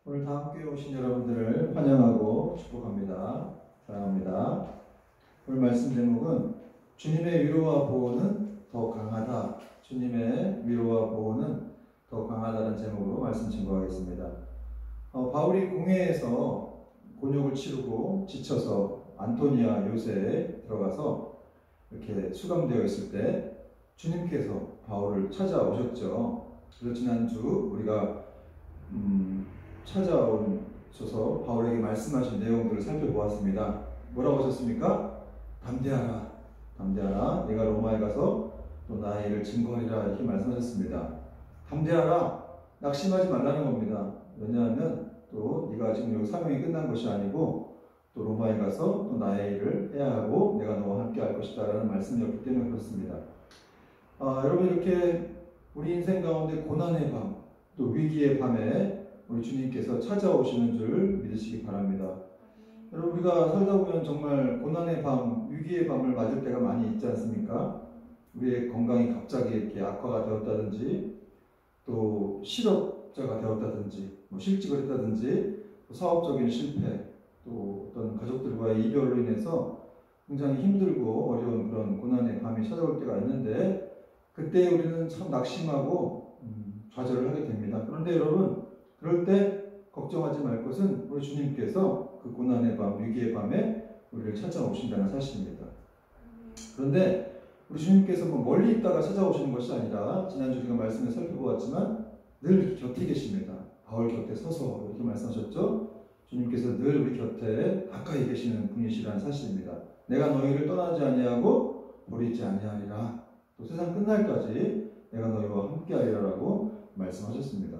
오늘 다 함께 오신 여러분들을 환영하고 축복합니다. 사랑합니다. 오늘 말씀 제목은 주님의 위로와 보호는 더 강하다. 주님의 위로와 보호는 더 강하다는 제목으로 말씀 증거하겠습니다. 바울이 공회에서 곤욕을 치르고 지쳐서 안토니아 요새에 들어가서 이렇게 수감되어 있을 때 주님께서 바울을 찾아오셨죠. 그래서 지난주 우리가 찾아오셔서 바울에게 말씀하신 내용들을 살펴보았습니다. 뭐라고 하셨습니까? 담대하라, 담대하라. 내가 로마에 가서 또 나의 일을 증거하리라 이렇게 말씀하셨습니다. 담대하라, 낙심하지 말라는 겁니다. 왜냐하면 또 네가 지금 여기 사명이 끝난 것이 아니고 또 로마에 가서 또 나의 일을 해야 하고 내가 너와 함께 할 것이다 라는 말씀이었기 때문에 그렇습니다. 여러분, 이렇게 우리 인생 가운데 고난의 밤, 또 위기의 밤에 우리 주님께서 찾아오시는 줄 믿으시기 바랍니다. 여러분, 우리가 살다 보면 정말 고난의 밤, 위기의 밤을 맞을 때가 많이 있지 않습니까? 우리의 건강이 갑자기 이렇게 악화가 되었다든지, 또 실업자가 되었다든지, 실직을 했다든지, 또 사업적인 실패, 또 어떤 가족들과의 이별로 인해서 굉장히 힘들고 어려운 그런 고난의 밤이 찾아올 때가 있는데, 그때 우리는 참 낙심하고 좌절을 하게 됩니다. 그런데 여러분, 그럴 때 걱정하지 말 것은 우리 주님께서 그 고난의 밤, 위기의 밤에 우리를 찾아오신다는 사실입니다. 그런데 우리 주님께서 멀리 있다가 찾아오시는 것이 아니라 지난주 우리가 말씀을 살펴보았지만 늘 곁에 계십니다. 바울 곁에 서서 이렇게 말씀하셨죠. 주님께서 늘 우리 곁에 가까이 계시는 분이시라는 사실입니다. 내가 너희를 떠나지 아니하고 버리지 아니하리라. 또 세상 끝날까지 내가 너희와 함께하리라라고 말씀하셨습니다.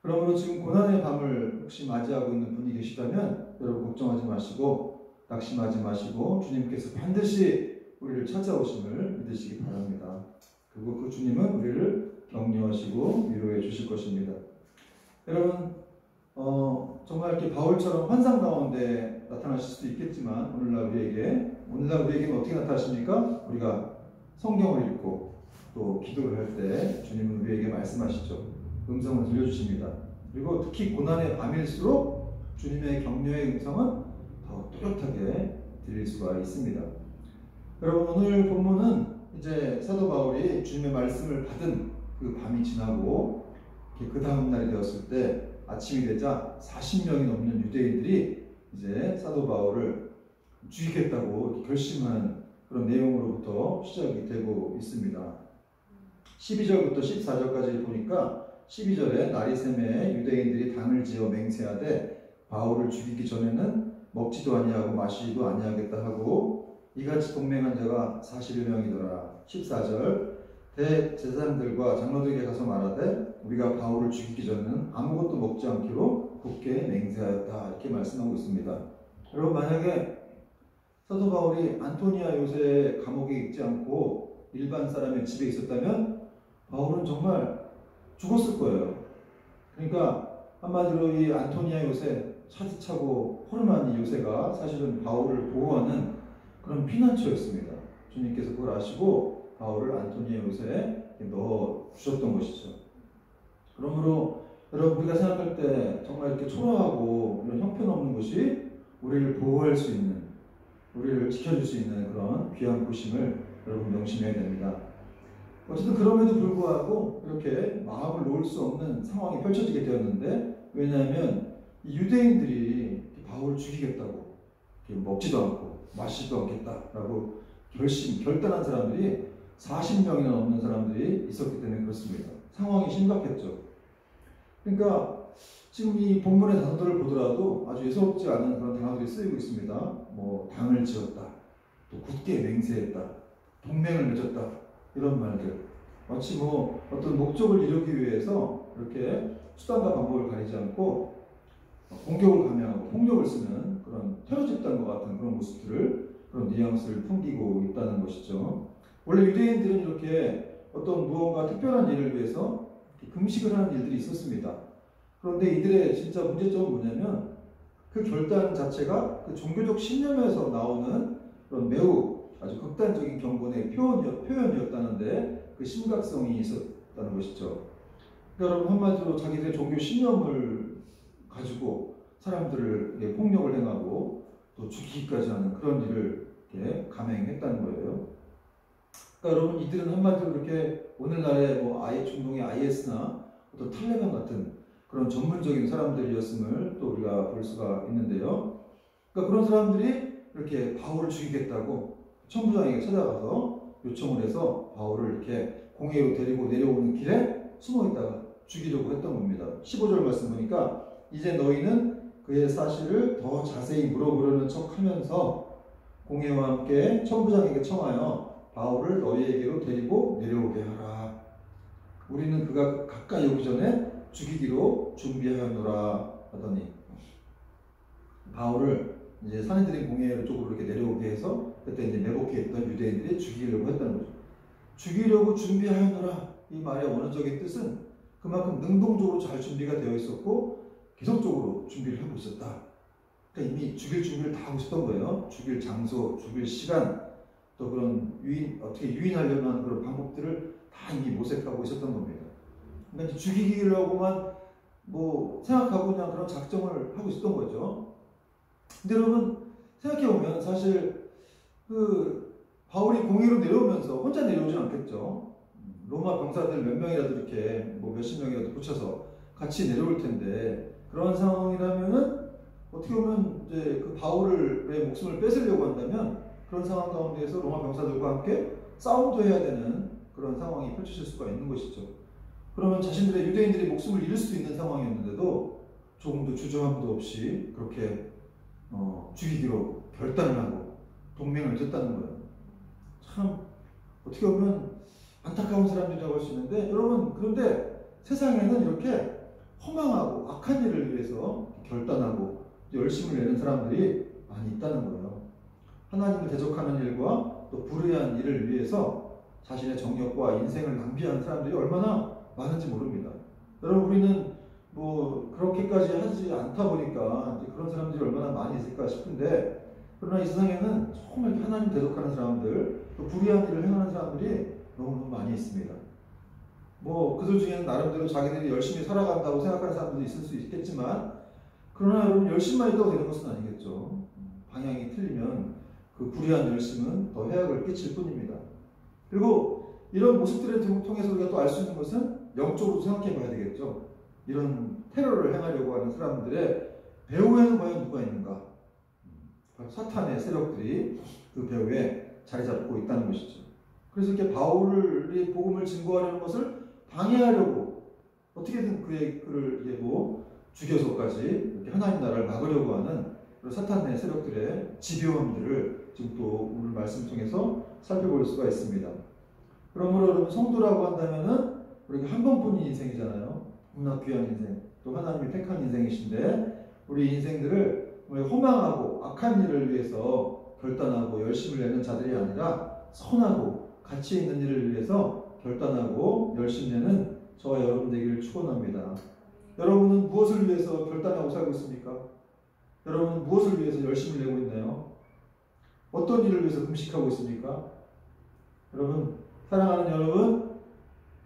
그러므로 지금 고난의 밤을 혹시 맞이하고 있는 분이 계시다면 여러분 걱정하지 마시고 낙심하지 마시고 주님께서 반드시 우리를 찾아오심을 믿으시기 바랍니다. 그리고 그 주님은 우리를 격려하시고 위로해 주실 것입니다. 여러분, 정말 이렇게 바울처럼 환상 가운데 나타나실 수도 있겠지만 오늘날 우리에게는 어떻게 나타나십니까? 우리가 성경을 읽고 또 기도를 할 때 주님은 우리에게 말씀하시죠. 음성을 들려주십니다. 그리고 특히 고난의 밤일수록 주님의 격려의 음성은 더 뚜렷하게 들릴 수가 있습니다. 여러분, 오늘 본문은 이제 사도 바울이 주님의 말씀을 받은 그 밤이 지나고 그 다음 날이 되었을 때 아침이 되자 40명이 넘는 유대인들이 이제 사도 바울을 죽이겠다고 결심한 그런 내용으로부터 시작이 되고 있습니다. 12절부터 14절까지 보니까 12절에 날이 새매 유대인들이 당을 지어 맹세하되 바울을 죽이기 전에는 먹지도 아니하고 마시지도 아니하겠다 하고 이같이 동맹한 자가 40여 명이더라. 14절 대제사장들과 장로들에게 가서 말하되 우리가 바울을 죽이기 전에는 아무것도 먹지 않기로 굳게 맹세하였다 이렇게 말씀하고 있습니다. 여러분, 만약에 사도 바울이 안토니아 요새의 감옥에 있지 않고 일반 사람의 집에 있었다면 바울은 정말 죽었을 거예요. 그러니까 한마디로 이 안토니아 요새 차디차고 호르만 이 요새가 사실은 바울을 보호하는 그런 피난처였습니다. 주님께서 그걸 아시고 바울을 안토니아 요새에 넣어 주셨던 것이죠. 그러므로 여러분, 우리가 생각할 때 정말 이렇게 초라하고 이런 형편없는 것이 우리를 보호할 수 있는, 우리를 지켜줄 수 있는 그런 귀한 곳임을 여러분 명심해야 됩니다. 어쨌든 그럼에도 불구하고 이렇게 마음을 놓을 수 없는 상황이 펼쳐지게 되었는데, 왜냐하면 이 유대인들이 바울을 죽이겠다고 먹지도 않고 마시지도 않겠다라고 결단한 사람들이 40명이나 넘는 사람들이 있었기 때문에 그렇습니다. 상황이 심각했죠. 그러니까 지금 이 본문의 단어들을 보더라도 아주 예사롭지 않은 그런 단어들이 쓰이고 있습니다. 당을 지었다, 또 굳게 맹세했다, 동맹을 맺었다, 이런 말들. 마치 어떤 목적을 이루기 위해서 이렇게 수단과 방법을 가리지 않고 공격을 감행하고 폭력을 쓰는 그런 테러 집단과 같은 그런 모습들을, 그런 뉘앙스를 풍기고 있다는 것이죠. 원래 유대인들은 이렇게 어떤 무언가 특별한 일을 위해서 금식을 하는 일들이 있었습니다. 그런데 이들의 진짜 문제점은 뭐냐면 그 결단 자체가 그 종교적 신념에서 나오는 그런 매우 아주 극단적인 경건의 표현이었다는데 그 심각성이 있었다는 것이죠. 그러니까 여러분, 한마디로 자기들의 종교 신념을 가지고 사람들을 폭력을 행하고 또 죽이기까지 하는 그런 일을 감행했다는 거예요. 그러니까 여러분, 이들은 한마디로 이렇게 오늘날의 중동의 IS나 어떤 탈레반 같은 그런 전문적인 사람들이었음을 또 우리가 볼 수가 있는데요. 그러니까 그런 사람들이 이렇게 바울을 죽이겠다고 천부장에게 찾아가서 요청을 해서 바울을 이렇게 공회로 데리고 내려오는 길에 숨어 있다가 죽이려고 했던 겁니다. 15절 말씀 보니까 이제 너희는 그의 사실을 더 자세히 물어보려는 척 하면서 공회와 함께 천부장에게 청하여 바울을 너희에게로 데리고 내려오게 하라. 우리는 그가 가까이 오기 전에 죽이기로 준비하였노라 하더니, 바울을 이제 산헤드린 공회 쪽으로 이렇게 내려오게 해서 그때 이제 매복해 있던 유대인들이 죽이려고 했다는 거죠. 죽이려고 준비하였노라. 이 말의 원어적인 뜻은 그만큼 능동적으로 잘 준비가 되어 있었고 계속적으로 준비를 하고 있었다. 그러니까 이미 죽일 준비를 다 하고 있었던 거예요. 죽일 장소, 죽일 시간, 또 그런 어떻게 유인하려는 하는 그런 방법들을 다 이미 모색하고 있었던 겁니다. 그러니까 죽이려고만 생각하고 그냥 그런 작정을 하고 있었던 거죠. 근데 여러분, 생각해보면 사실 바울이 공회로 내려오면서 혼자 내려오진 않겠죠. 로마 병사들 몇 명이라도 이렇게 몇십 명이라도 붙여서 같이 내려올 텐데, 그런 상황이라면은 어떻게 보면 이제 그 바울의 목숨을 뺏으려고 한다면 그런 상황 가운데에서 로마 병사들과 함께 싸움도 해야 되는 그런 상황이 펼쳐질 수가 있는 것이죠. 그러면 자신들의 유대인들이 목숨을 잃을 수도 있는 상황이었는데도 조금도 주저함도 없이 그렇게 죽이기로 결단을 하고 동맹을 맺었다는 거예요. 참 어떻게 보면 안타까운 사람들이라고 할 수 있는데, 여러분, 그런데 세상에는 이렇게 허망하고 악한 일을 위해서 결단하고 열심을 내는 사람들이 많이 있다는 거예요. 하나님을 대적하는 일과 또 불의한 일을 위해서 자신의 정력과 인생을 낭비하는 사람들이 얼마나 많은지 모릅니다. 여러분, 우리는 그렇게까지 하지 않다 보니까 이제 그런 사람들이 얼마나 많이 있을까 싶은데, 그러나 이 세상에는 정말 하나님 대적하는 사람들, 또 불의한 일을 행하는 사람들이 너무너무 많이 있습니다. 그들 중에는 나름대로 자기들이 열심히 살아간다고 생각하는 사람들도 있을 수 있겠지만, 그러나 여러분, 열심만 있다고 되는 것은 아니겠죠. 방향이 틀리면 그 불의한 열심은 더 해악을 끼칠 뿐입니다. 그리고 이런 모습들을 통해서 우리가 또 알 수 있는 것은 영적으로 생각해 봐야 되겠죠. 이런 테러를 행하려고 하는 사람들의 배후에는 과연 누가 있는가? 사탄의 세력들이 그 배후에 자리 잡고 있다는 것이죠. 그래서 이렇게 바울이 복음을 증거하려는 것을 방해하려고 어떻게든 그를 죽여서까지 이렇게 하나님 나라를 막으려고 하는 그런 사탄의 세력들의 집요함들을 지금 또 오늘 말씀 통해서 살펴볼 수가 있습니다. 그러므로 여러분, 성도라고 한다면은 우리가 한 번뿐인 인생이잖아요. 너무나 귀한 인생, 또 하나님이 택한 인생이신데, 우리 인생들을 허망하고 악한 일을 위해서 결단하고 열심을 내는 자들이 아니라 선하고 가치 있는 일을 위해서 결단하고 열심 내는 저와 여러분 되기를 축원합니다. 여러분은 무엇을 위해서 결단하고 살고 있습니까? 여러분은 무엇을 위해서 열심을 내고 있나요? 어떤 일을 위해서 금식하고 있습니까? 여러분, 사랑하는 여러분,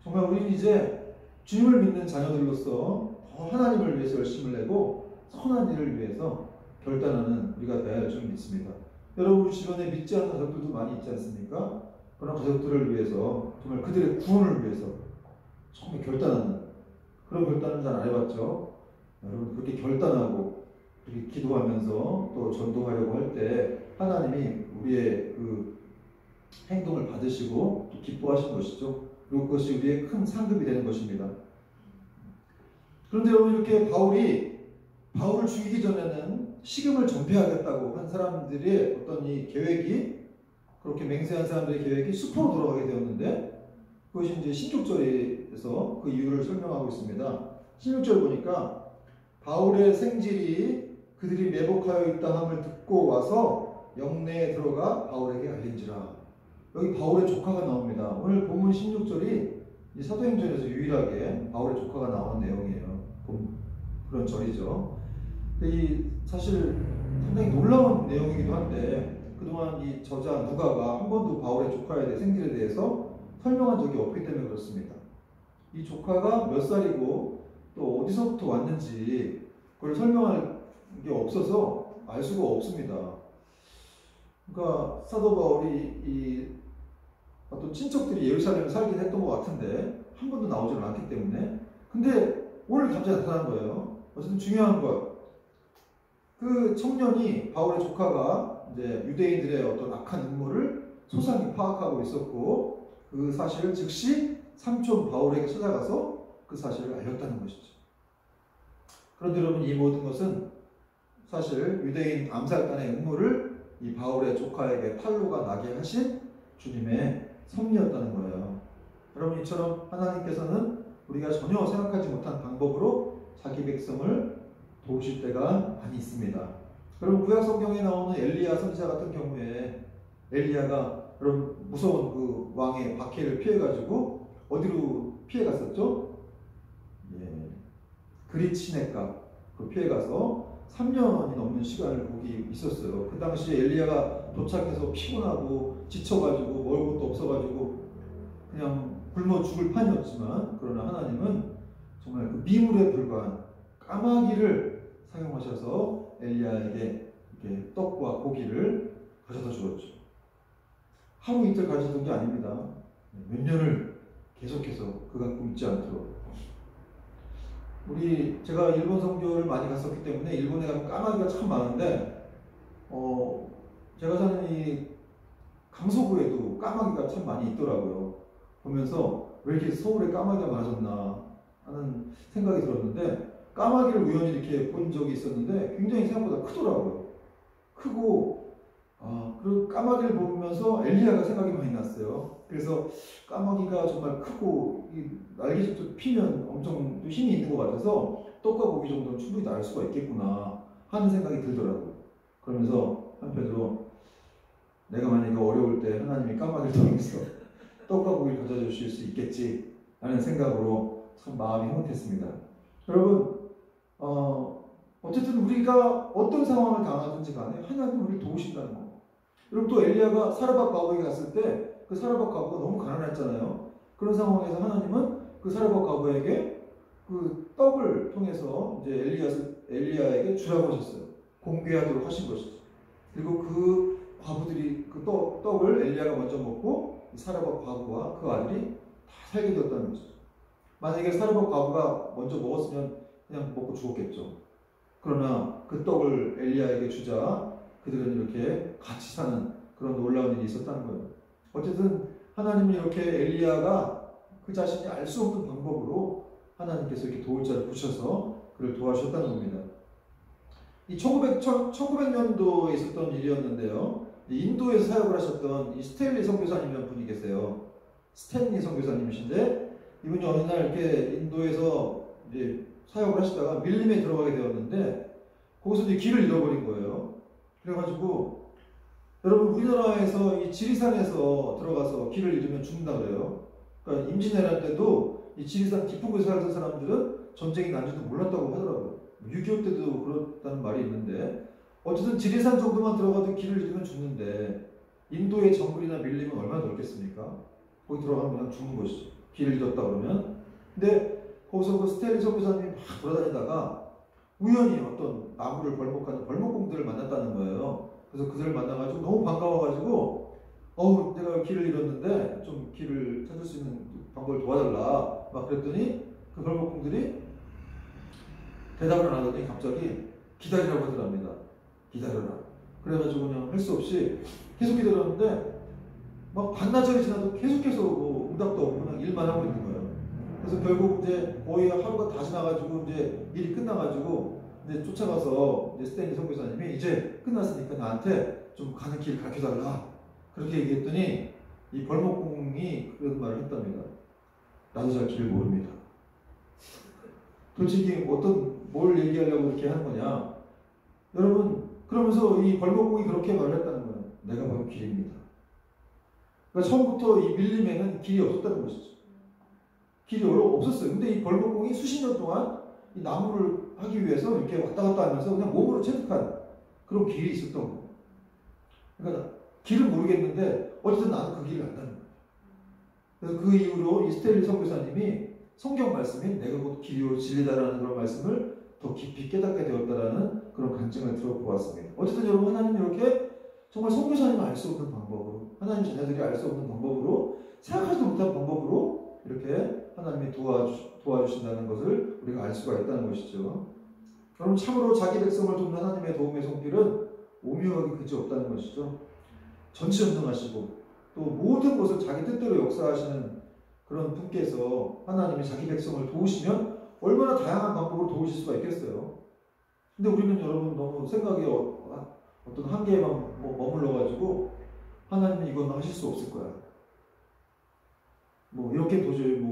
정말 우리는 이제 주님을 믿는 자녀들로서 더 하나님을 위해서 열심을 내고 선한 일을 위해서 결단하는 우리가 되어야 할 줄 믿습니다. 여러분, 주변에 믿지 않는 가족들도 많이 있지 않습니까? 그런 가족들을 위해서, 정말 그들의 구원을 위해서 정말 결단하는 그런 결단을 잘 안 해봤죠? 여러분, 그렇게 결단하고 그렇게 기도하면서 또 전도하려고 할 때 하나님이 우리의 그 행동을 받으시고 또 기뻐하신 것이죠. 그리고 그것이 우리의 큰 상급이 되는 것입니다. 그런데 여러분, 이렇게 바울을 죽이기 전에는 식음을 전폐하겠다고 한 사람들의 어떤 이 계획이, 그렇게 맹세한 사람들의 계획이 수포로 돌아가게 되었는데, 그것이 이제 16절에서 그 이유를 설명하고 있습니다. 16절 보니까 바울의 생질이 그들이 매복하여 있다 함을 듣고 와서 영내에 들어가 바울에게 알린지라. 여기 바울의 조카가 나옵니다. 오늘 본문 16절이 이 사도행전에서 유일하게 바울의 조카가 나오는 내용이에요. 그런 절이죠. 근데 사실 상당히 놀라운 내용이기도 한데, 그동안 이 저자 누가가 한 번도 바울의 조카에 대해 생질에 대해서 설명한 적이 없기 때문에 그렇습니다. 이 조카가 몇 살이고 또 어디서부터 왔는지 그걸 설명할 게 없어서 알 수가 없습니다. 그러니까 사도 바울이 이 어떤 친척들이 예루살렘에 살긴 했던 것 같은데 한 번도 나오지는 않기 때문에, 근데 오늘 갑자기 나타난 거예요. 어쨌든 중요한 것, 그 청년이, 바울의 조카가 이제 유대인들의 어떤 악한 음모를 소상히 파악하고 있었고, 그 사실을 즉시 삼촌 바울에게 찾아가서 그 사실을 알렸다는 것이죠. 그런데 여러분, 이 모든 것은 사실 유대인 암살단의 음모를 이 바울의 조카에게 탄로가 나게 하신 주님의 섭리였다는 거예요. 여러분, 이처럼 하나님께서는 우리가 전혀 생각하지 못한 방법으로 자기 백성을 도우실 때가 많이 있습니다. 여러분, 구약 성경에 나오는 엘리야 선지자 같은 경우에 엘리야가 여러분 무서운 그 왕의 박해를 피해가지고 어디로 피해갔었죠? 예, 그릿 시내가 그 피해가서 3년이 넘는 시간을 거기 있었어요. 그 당시에 엘리야가 도착해서 피곤하고 지쳐가지고 먹을 것도 없어가지고 그냥 굶어 죽을 판이었지만, 그러나 하나님은 정말 그 미물에 불과한 까마귀를 사용하셔서 엘리야에게 이렇게 떡과 고기를 가져다 주었죠. 하루 이틀 가져다 준 게 아닙니다. 몇 년을 계속해서 그가 굶지 않도록. 제가 일본 선교를 많이 갔었기 때문에 일본에 가면 까마귀가 참 많은데, 제가 사는 이 강서구에도 까마귀가 참 많이 있더라고요. 보면서 왜 이렇게 서울에 까마귀가 많아졌나 하는 생각이 들었는데, 까마귀를 우연히 이렇게 본 적이 있었는데 굉장히 생각보다 크더라고요. 크고, 그 까마귀를 보면서 엘리야가 생각이 많이 났어요. 그래서 까마귀가 정말 크고 이 날개짓도 피면 엄청 힘이 있는 것 같아서 떡과 고기 정도는 충분히 날 수가 있겠구나 하는 생각이 들더라고요. 그러면서 한편으로 내가 만약에 어려울 때 하나님이 까마귀를 통해서 떡과 고기를 가져다 주실 수 있겠지 라는 생각으로 참 마음이 흐뭇했습니다. 여러분, 어쨌든 우리가 어떤 상황을 당하든지 간에 하나님은 우리를 도우신다는 거. 여러분, 또 엘리야가 사르밧 과부에게 갔을 때 그 사르밧 과부가 너무 가난했잖아요. 그런 상황에서 하나님은 그 사르밧 과부에게 그 떡을 통해서 이제 엘리야에게 주라고 하셨어요. 공개하도록 하신 것이죠. 그리고 그 과부들이 그 떡을 엘리야가 먼저 먹고 사르밧 과부와 그 아들이 다 살게 되었다는 것이죠. 만약에 사르밧 과부가 먼저 먹었으면 그냥 먹고 죽었겠죠. 그러나 그 떡을 엘리야에게 주자 그들은 이렇게 같이 사는 그런 놀라운 일이 있었다는 거예요. 어쨌든 하나님은 이렇게 엘리야가 그 자신이 알 수 없는 방법으로 하나님께서 이렇게 도울 자를 부셔서 그를 도와주셨다는 겁니다. 이 1900년도에 있었던 일이었는데요. 인도에서 사역을 하셨던 이 스탠리 선교사님이라는 분이 계세요. 스탠리 선교사님이신데, 이분이 어느 날 이렇게 인도에서 이제 사역을 하시다가 밀림에 들어가게 되었는데, 거기서 이제 길을 잃어버린 거예요. 그래가지고 여러분, 우리나라에서 이 지리산에서 들어가서 길을 잃으면 죽는다 그래요. 그러니까 임진왜란 때도 이 지리산 깊은 곳에 살던 사람들은 전쟁이 난지도 몰랐다고 하더라고요. 6.25 때도 그렇다는 말이 있는데, 어쨌든 지리산 정도만 들어가도 길을 잃으면 죽는데 인도의 정글이나 밀림은 얼마나 넓겠습니까? 거기 들어가면 그냥 죽는 것이죠. 길을 잃었다 그러면. 근데 거기서 그 스탠리 선교사님이 막 돌아다니다가 우연히 어떤 나무를 벌목하는 벌목공들을 만났다는 거예요. 그래서 그들을 만나가지고 너무 반가워가지고 내가 길을 잃었는데 좀 길을 찾을 수 있는 방법을 도와달라 막 그랬더니 그 벌목공들이 대답을 안 하더니 갑자기 기다리라고 하더랍니다. 기다려라. 그래가지고 그냥 할 수 없이 계속 기다렸는데 막 반나절이 지나도 계속해서 뭐 응답도 없고 그냥 일만 하고 있는 거예요. 그래서 결국 이제 거의 하루가 다 지나가지고 이제 일이 끝나가지고 이제 쫓아가서 이제 스탠리 선교사님이 이제 끝났으니까 나한테 좀 가는 길 가르쳐달라 그렇게 얘기했더니 이 벌목공이 그런 말을 했답니다. 나도 잘 길을 모릅니다. 도대체 이게 뭘 얘기하려고 이렇게 하는 거냐? 여러분, 그러면서 이 벌목공이 그렇게 말을 했다는 거예요. 내가 바로 길입니다. 그러니까 처음부터 이 밀림에는 길이 없었다는 것이죠. 길이 없었어요. 근데 이 벌목공이 수십 년 동안 이 나무를 하기 위해서 이렇게 왔다 갔다 하면서 그냥 몸으로 체득한 그런 길이 있었던 거예요. 그러니까 길을 모르겠는데 어쨌든 나는 그 길을 안다는 거예요. 그래서 그 이후로 이 스탠리 선교사님이 성경 말씀인 내가 곧 길이요 진리다라는 그런 말씀을 더 깊이 깨닫게 정말 선교사님은 알 수 없는 방법으로, 하나님 자녀들이 알 수 없는 방법으로, 생각하지도 못한 방법으로 이렇게 하나님이 도와주신다는 것을 우리가 알 수가 있다는 것이죠. 여러분, 참으로 자기 백성을 돕는 하나님의 도움의 손길은 오묘하게 그지 없다는 것이죠. 전지전능하시고 또 모든 것을 자기 뜻대로 역사하시는 그런 분께서 하나님이 자기 백성을 도우시면 얼마나 다양한 방법으로 도우실 수가 있겠어요. 근데 우리는 여러분 너무 생각이 어떤 한계에만 머물러가지고 하나님은 이건 하실 수 없을 거야. 이렇게 도저히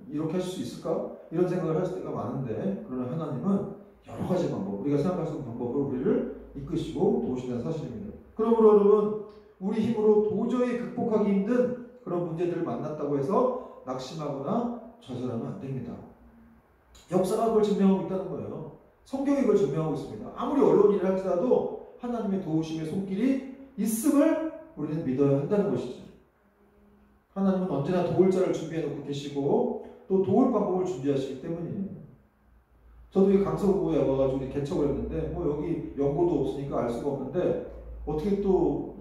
이렇게 하실 수 있을까? 이런 생각을 할 때가 많은데, 그러나 하나님은 여러 가지 방법, 우리가 생각할 수 있는 방법으로 우리를 이끄시고 도우신다는 사실입니다. 그러므로 여러분, 우리 힘으로 도저히 극복하기 힘든 그런 문제들을 만났다고 해서 낙심하거나 좌절하면 안 됩니다. 역사가 그걸 증명하고 있다는 거예요. 성경이 그걸 증명하고 있습니다. 아무리 어려운 일을 할지라도 하나님의 도우심의 손길이 있음을 우리는 믿어야 한다는 것이죠. 하나님은 언제나 도울 자를 준비해 놓고 계시고 또 도울 방법을 준비하시기 때문이에요. 저도 이 강서구에 와가지고 개척을 했는데 여기 연고도 없으니까 알 수가 없는데 어떻게 또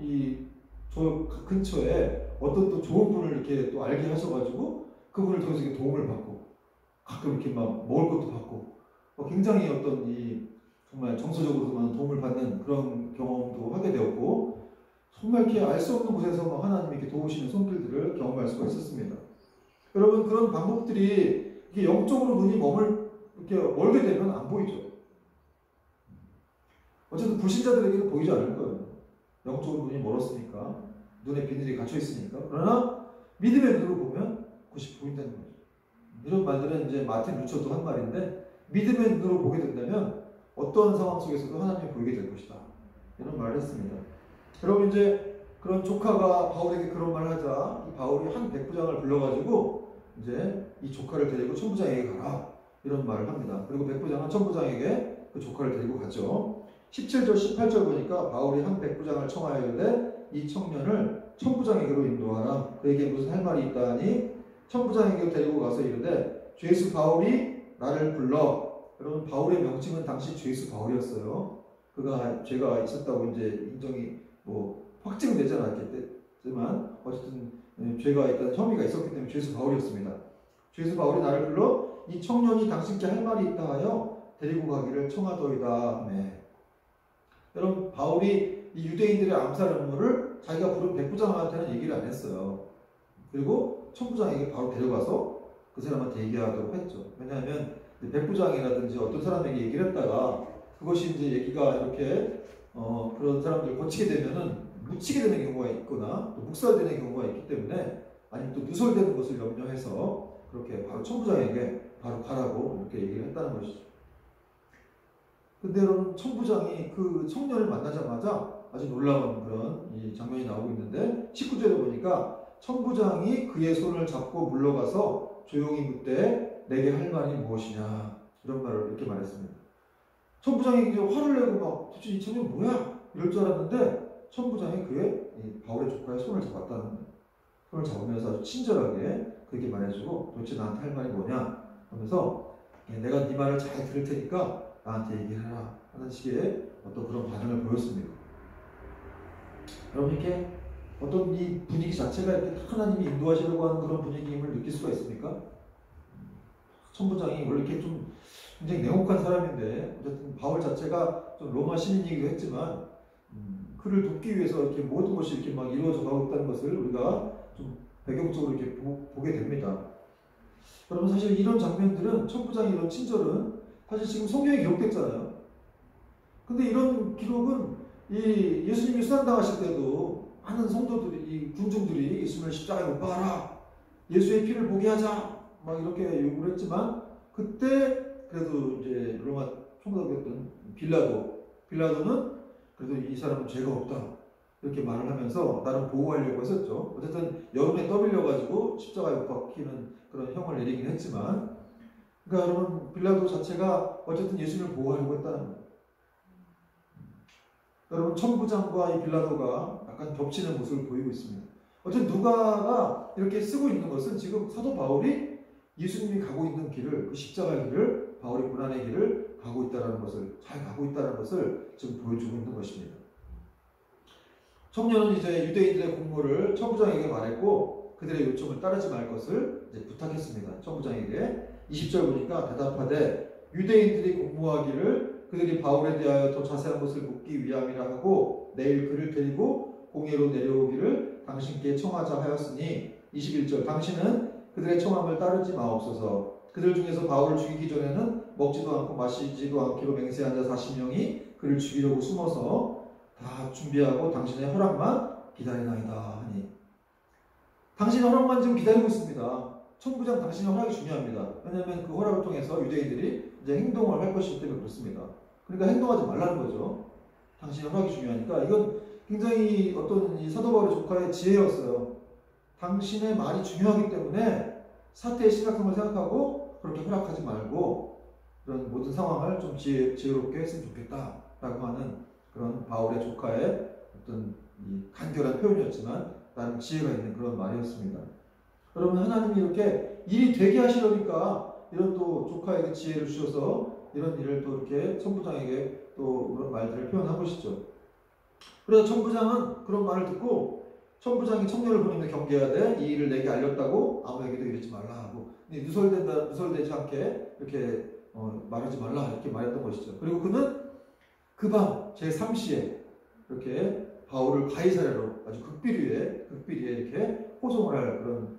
저 근처에 어떤 또 좋은 분을 이렇게 또 알게 하셔가지고 그분을 통해서 이렇게 도움을 받고 가끔 이렇게 막 먹을 것도 받고 굉장히 어떤 정말 정서적으로만 도움을 받는 그런 경험도 하게 되었고, 정말 이렇게 알 수 없는 곳에서 하나님이 이렇게 도우시는 손길들을 경험할 수가 있었습니다. 여러분, 그런 방법들이 이게 영적으로 눈이 이렇게 멀게 되면 안 보이죠. 어쨌든 불신자들에게는 보이지 않을 거예요. 영적으로 눈이 멀었으니까, 눈에 비늘이 갇혀 있으니까. 그러나 믿음의 눈으로 보면 그것이 보인다는 거죠. 이런 말들은 이제 마틴 루처도 한 말인데, 믿음의 눈으로 보게 된다면 어떠한 상황 속에서도 하나님이 보이게 될 것이다. 이런 말을 했습니다. 여러분, 이제 그런 조카가 바울에게 그런 말을 하자 이 바울이 한 백부장을 불러가지고 이제 이 조카를 데리고 천부장에게 가라. 이런 말을 합니다. 그리고 백부장은 천부장에게 그 조카를 데리고 가죠. 17절, 18절 보니까 바울이 한 백부장을 청하여 이르되 이 청년을 천부장에게로 인도하라. 그에게 무슨 할 말이 있다 하니 천부장에게로 데리고 가서 이르되 죄수 바울이 나를 불러. 여러분, 바울의 명칭은 당시 죄수 바울이었어요. 그가 죄가 있었다고 이제 인정이 확증되지 않았겠지만 어쨌든 죄가 있다는 혐의가 있었기 때문에 죄수 바울이었습니다. 죄수 바울이 나를 불러 이 청년이 당신께 할 말이 있다 하여 데리고 가기를 청하더이다. 네. 여러분, 바울이 이 유대인들의 암살 음모를 자기가 부른 백부장한테는 얘기를 안 했어요. 그리고 천부장에게 바로 데려가서 그 사람한테 얘기하도록 했죠. 왜냐하면 백부장이라든지 어떤 사람에게 얘기를 했다가 그것이 이제 얘기가 이렇게 그런 사람들 거치게 되면은 묻히게 되는 경우가 있거나 또 묵살되는 경우가 있기 때문에, 아니면 또 누설되는 것을 염려해서 그렇게 바로 천부장에게 바로 가라고 이렇게 얘기를 했다는 것이죠. 근데 여러분, 천부장이 그 청년을 만나자마자 아주 놀라운 그런 이 장면이 나오고 있는데, 19절에 보니까 천부장이 그의 손을 잡고 물러가서 조용히 묻되 내게 할 말이 무엇이냐, 이런 말을 이렇게 말했습니다. 천부장이 이제 화를 내고 도대체 이 청년 뭐야? 이럴 줄 알았는데 천부장이 그의 바울의 조카의 손을 잡았다는 거예요. 손을 잡으면서 아주 친절하게 그렇게 말해주고 도대체 나한테 할 말이 뭐냐 하면서 내가 네 말을 잘 들을 테니까 나한테 얘기해라 하는 식의 어떤 그런 반응을 보였습니다. 여러분, 이렇게 어떤 이 분위기 자체가 이렇게 하나님이 인도하시려고 하는 그런 분위기임을 느낄 수가 있습니까? 천부장이 원래 이렇게 좀 굉장히 냉혹한 사람인데, 어쨌든 바울 자체가 좀 로마 시민이기도 했지만 그를 돕기 위해서 이렇게 모든 것이 이렇게 막 이루어져 가고 있다는 것을 우리가 좀 배경적으로 이렇게 보게 됩니다. 여러분, 사실 이런 장면들은, 천부장의 이런 친절은 사실 지금 성경에 기록됐잖아요. 근데 이런 기록은 예수님이 수단당하실 때도 많은 성도들이, 이 군중들이 예수님을 십자가에 못 박아라, 예수의 피를 보게 하자 막 이렇게 요구를 했지만, 그때 그래도 이제 로마 총독이었던 빌라도는 그래도 이 사람은 죄가 없다 이렇게 말을 하면서 나름 보호하려고 했었죠. 어쨌든 여론에 떠밀려가지고 십자가에 못 박히는 그런 형을 내리긴 했지만, 그러니까 여러분, 빌라도 자체가 어쨌든 예수님을 보호하려고 했다는 거예요. 여러분, 천부장과 이 빌라도가 약간 겹치는 모습을 보이고 있습니다. 어쨌든 누가가 이렇게 쓰고 있는 것은 지금 사도 바울이 예수님이 가고 있는 길을, 그 십자가의 길을, 바울이 고난의 길을 가고 있다는 것을, 잘 가고 있다는 것을 지금 보여주고 있는 것입니다. 청년은 이제 유대인들의 공모를 천부장에게 말했고 그들의 요청을 따르지 말 것을 이제 부탁했습니다. 천부장에게 20절 보니까 대답하되 유대인들이 공모하기를 그들이 바울에 대하여 더 자세한 것을 묻기 위함이라 하고 내일 그를 데리고 공회로 내려오기를 당신께 청하자 하였으니 21절 당신은 그들의 청함을 따르지 마옵소서. 그들 중에서 바울을 죽이기 전에는 먹지도 않고 마시지도 않기로 맹세한 자 40명이 그를 죽이려고 숨어서 다 준비하고 당신의 허락만 기다리나이다 하니 당신의 허락만 지금 기다리고 있습니다. 천부장 당신의 허락이 중요합니다. 왜냐하면 그 허락을 통해서 유대인들이 이제 행동을 할 것이기 때문에 그렇습니다. 그러니까 행동하지 말라는 거죠. 당신의 허락이 중요하니까 이건 굉장히 어떤 이 사도 바울의 조카의 지혜였어요. 당신의 말이 중요하기 때문에 사태의 심각성을 생각하고 그렇게 허락하지 말고 그런 모든 상황을 좀 지혜롭게 했으면 좋겠다라고 하는 그런 바울의 조카의 어떤 이 간결한 표현이었지만 나름 지혜가 있는 그런 말이었습니다. 여러분 하나님이 이렇게 일이 되게 하시려니까 이런 또 조카에게 지혜를 주셔서 이런 일을 또 이렇게 천부장에게 또 그런 말들을 표현한 것이죠. 그래서 천부장은 그런 말을 듣고 천부장이 청년을 보내며 경계해야 돼. 이 일을 내게 알렸다고 아무에게도 이러지 말라 하고 누설되지 않게 이렇게 말하지 말라 이렇게 말했던 것이죠. 그리고 그는 그 밤 제3시에 이렇게 바울을 가이사랴로 아주 극비리에 이렇게 호송을 할 그런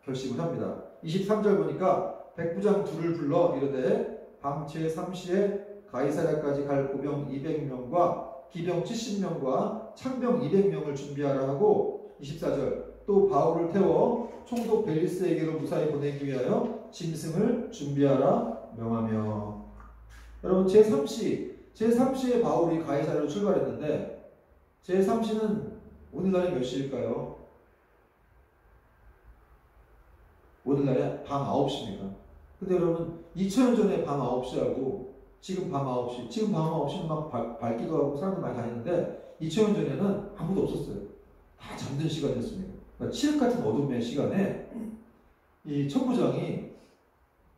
결심을 합니다. 23절 보니까 백부장 둘을 불러 이르되 밤 제3시에 가이사랴까지 갈 고병 200명과 기병 70명과 창병 200명을 준비하라 하고 24절 또 바울을 태워 총독 벨리스에게로 무사히 보내기 위하여 짐승을 준비하라 명하며 여러분 제3시에 바울이 가이사랴로 출발했는데 제3시는 오늘날에 몇 시일까요? 오늘날에 밤 9시입니다. 근데 여러분 2000년 전에 밤 9시하고 지금 밤 9시는 막 밝기도 하고 사람들 많이 다니는데 2000년 전에는 아무도 없었어요. 다 잠든 시간이었습니다. 그러니까 칠흑 같은 어둠의 시간에 이 천부장이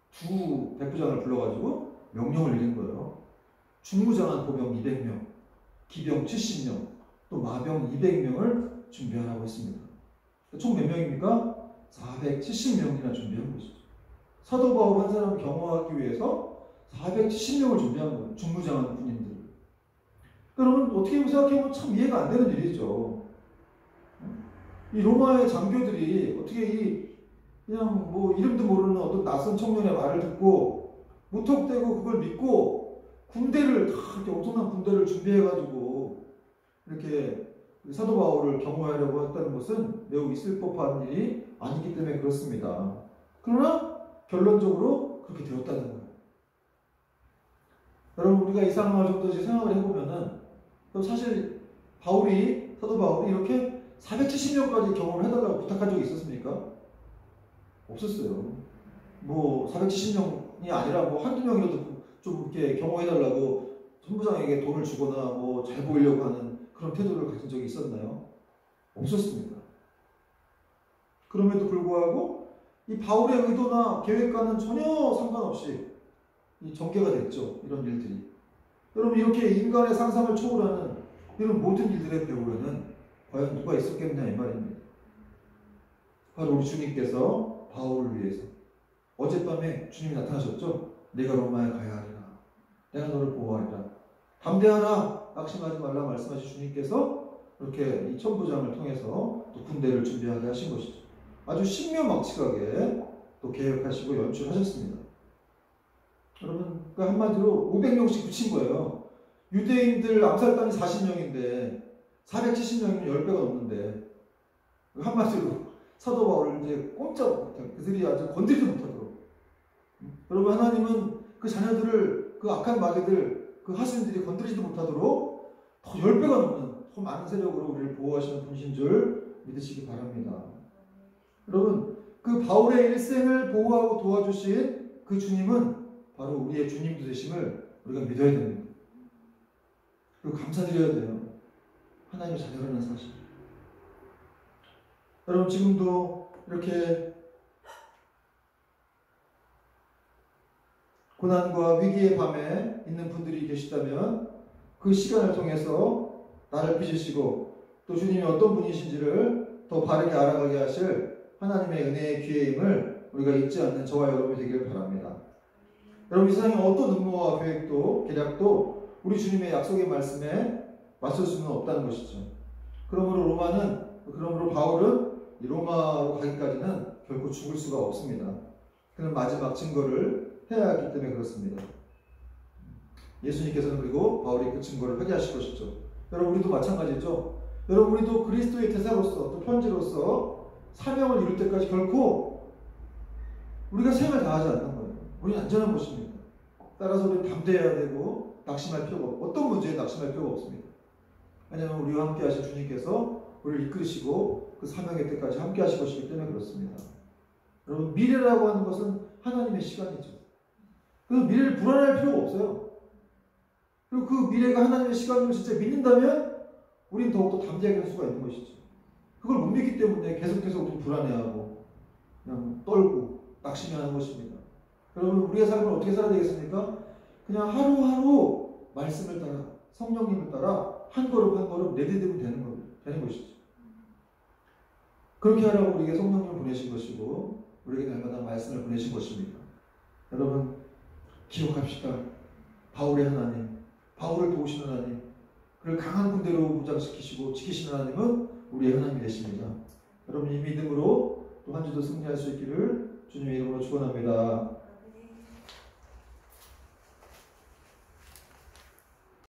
두 백부장을 불러가지고 명령을 내린 거예요. 중무장한 보병 200명, 기병 70명, 또 마병 200명을 준비하라고 했습니다. 총 몇 명입니까? 470명이나 준비한 것이죠. 사도 바울 한 사람을 경호하기 위해서 470명을 준비한 거예요. 중무장한 군인들. 그러면 어떻게 생각해보면 참 이해가 안 되는 일이죠. 이 로마의 장교들이 어떻게 그냥 뭐 이름도 모르는 어떤 낯선 청년의 말을 듣고 무턱대고 그걸 믿고 군대를 다 이렇게 엄청난 군대를 준비해가지고 이렇게 사도 바울을 경호하려고 했다는 것은 매우 있을 법한 일이 아니기 때문에 그렇습니다. 그러나 결론적으로 그렇게 되었다는 거예요. 여러분 우리가 이 상황을 좀 더 생각을 해보면은 사실 사도 바울이 이렇게 470명까지 경험을 해달라고 부탁한 적이 있었습니까? 없었어요. 뭐 470명이 아니라 뭐 한두 명이라도 좀 이렇게 경호해달라고 천부장에게 돈을 주거나 뭐 잘 보이려고 하는 그런 태도를 가진 적이 있었나요? 없었습니다. 그럼에도 불구하고 이 바울의 의도나 계획과는 전혀 상관없이 이 전개가 됐죠. 이런 일들이. 여러분 이렇게 인간의 상상을 초월하는 이런 모든 일들의 배후에는 과연 누가 있었겠냐 이 말입니다. 바로 우리 주님께서 바울을 위해서 어젯밤에 주님이 나타나셨죠. 내가 로마에 가야 하리라. 내가 너를 보호하리라. 담대하라. 낙심하지 말라 말씀하신 주님께서 이렇게 이 천부장을 통해서 또 군대를 준비하게 하신 것이죠. 아주 신묘막측하게 또 계획하시고 연출하셨습니다. 여러분 그 한마디로 500명씩 붙인 거예요. 유대인들 암살단이 40명인데 470명이면 10배가 넘는데 한마디로 사도 바울을 이제 꼼짝 못하고 그들이 아주 건드리지 못하도록 여러분 하나님은 그 자녀들을 그 악한 마귀들 그 하수인들이 건드리지도 못하도록 더 10배가 넘는 더 많은 세력으로 우리를 보호하시는 분이신 줄 믿으시기 바랍니다. 여러분 그 바울의 일생을 보호하고 도와주신 그 주님은 바로 우리의 주님도 되심을 우리가 믿어야 됩니다. 그리고 감사드려야 돼요. 하나님의 자녀라는 사실. 여러분 지금도 이렇게 고난과 위기의 밤에 있는 분들이 계시다면 그 시간을 통해서 나를 빚으시고 또 주님이 어떤 분이신지를 더 바르게 알아가게 하실 하나님의 은혜의 기회임을 우리가 잊지 않는 저와 여러분이 되기를 바랍니다. 여러분, 이 세상에 어떤 음모와 계획도 계략도 우리 주님의 약속의 말씀에 맞설 수는 없다는 것이죠. 그러므로 바울은 이 로마로 가기까지는 결코 죽을 수가 없습니다. 그는 마지막 증거를 해야 하기 때문에 그렇습니다. 예수님께서는 그리고 바울이 그 증거를 하게 하실 것이죠. 여러분, 우리도 마찬가지죠. 여러분, 우리도 그리스도의 대사로서 또 편지로서 사명을 이룰 때까지 결코 우리가 생을 다하지 않는 거예요. 우리는 안전한 것입니다. 따라서 우리는 담대해야 되고 낙심할 필요가 없고 어떤 문제에 낙심할 필요가 없습니다. 왜냐하면 우리와 함께 하신 주님께서 우리를 이끌으시고 그 사명의 때까지 함께 하실 것이기 때문에 그렇습니다. 여러분, 미래라고 하는 것은 하나님의 시간이죠. 그래서 미래를 불안할 필요가 없어요. 그리고 그 미래가 하나님의 시간임을 진짜 믿는다면 우리는 더욱더 담대하게 할 수가 있는 것이죠. 그걸 못 믿기 때문에 계속해서 우리는 불안해하고 그냥 떨고 낙심하는 것입니다. 여러분, 우리의 삶을 어떻게 살아야 되겠습니까? 그냥 하루하루 말씀을 따라, 성령님을 따라 한 걸음 한 걸음 내디디면 되는 것이죠. 그렇게 하라고 우리에게 성령님을 보내신 것이고 우리에게 날마다 말씀을 보내신 것입니다. 여러분, 기억합시다. 바울의 하나님, 바울을 도우시는 하나님, 그를 강한 군대로 무장시키시고 지키시는 하나님은 우리의 하나님이 되십니다. 여러분, 이 믿음으로 또 한 주도 승리할 수 있기를 주님의 이름으로 축원합니다.